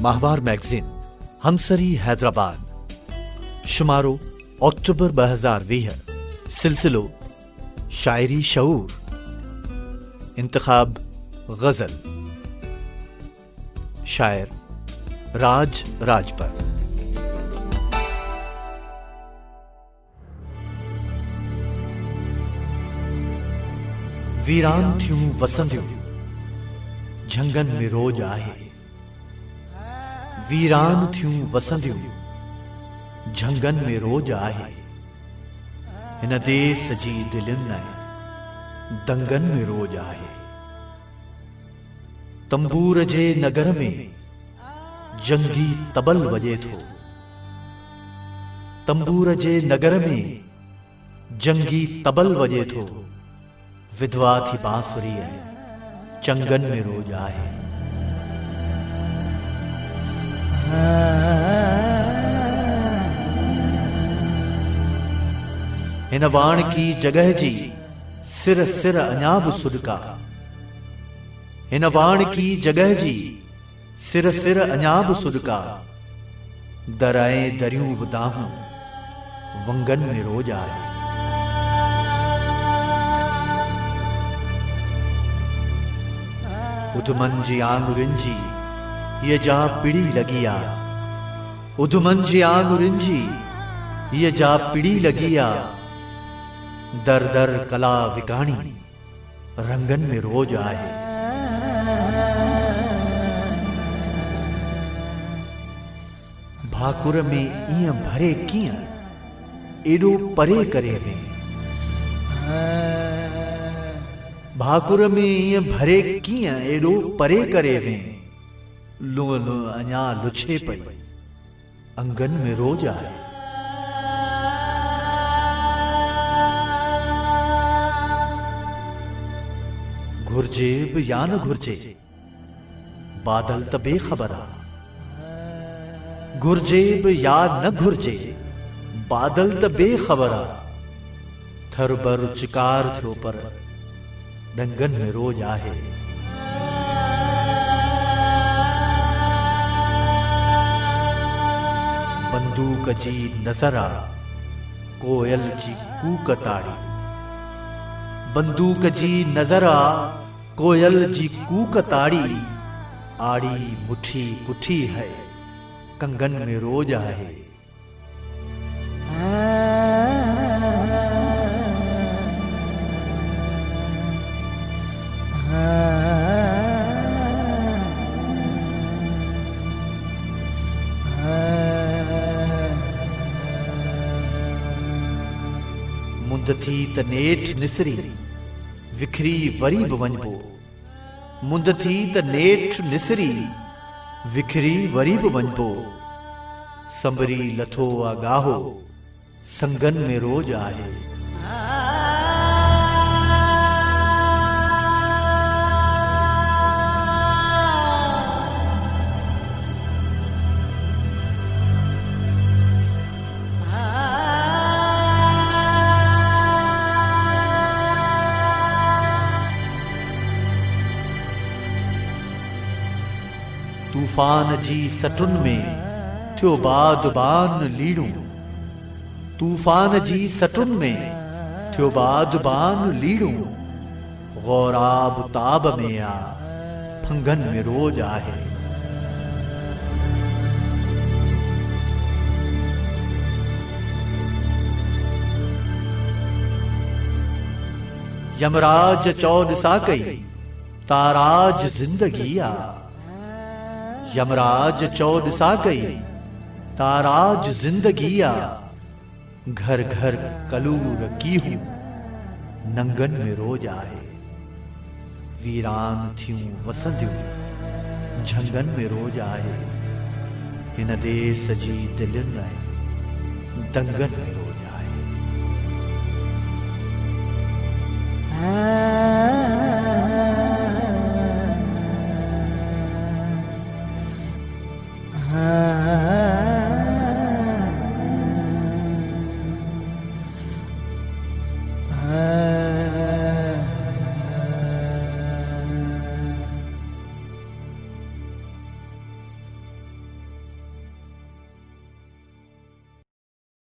माहवार मैगज़ीन हमसरी हैदराबाद शुमारो अक्टूबर 2020 सिलसिलो शायरी शऊर इंतखाब गज़ल शायर राज राजपर। वीरान थियूं वसंदियूं झंगन में रोज आहे। वीरान थियूं वसंदियूं झंगन में रोज आहे। हिन देस जी दिलियुनि लाइ दंगन में रोज आहे। तंबूर जे नगर में जंगी तबल वजे थो। तंबूर जे नगर में जंगी तबल वजे थो। विधवा थी बांसुरी चंगन में रोज आहे। हिन वाण की जगह जी सिर सिर अञा बि सुडका। हिन वाण की जगह जी सिर सिर अञा बि सुडका। दर ऐं दरियूं बि दाहूं वंगन में रोज आहे। उधमन जी आंगुरिन जी ये जा पिड़ी लगी आ। उधमन जी आंगुरिन जी ये जा पिड़ी लगी आ। दर दर कला विकाणी रंगन में रोज आहे। भाकुर में इं भरे कियां एडो परे करे वे। भाकुर में इं भरे कियां एडो परे करे वे। लो लो अञा लुछे पई अंगन में रोज आहे। घुर्जे बि या न घुर्जे बादल त बेखबर आ। घुर्जे बि या न घुर्जे बादल त बेखबर आ। थर बर चिकार थियो पर डंगन में रोज आहे। बंदूक जी नजर आ कोयल जी कूक ताड़ी। बंदूक जी नजर आ कोयल जी कूक ताड़ी। आड़ी मुठी कुठी है कंगन में रोज आहे। मुंद थी त नेठ निसरी विखरी वरी बि वञबो। मुंद थी त नेठ निसरी विखरी वरी बि वञबो। संबरी लथो आगाहो संगन में रोज आहे। तूफान जी सटुन में थियो बादबान लीड़ू। तूफान जी सटुन में थियो बादबान लीड़ू। गौराब ताब में आ फंगन में रोज आहे। यमराज चौदिसा कई ताराज जिंदगी आ। यमराज चौदिसा गई ताराज जिंदगी आ। घर घर कलूर की हूं नंगन में रोज आहे। वीरान थियूं वसंदियूं झंगन में रोज आहे। हिन देस जी दिलियुनि लाइ दंगन में रोज आहे।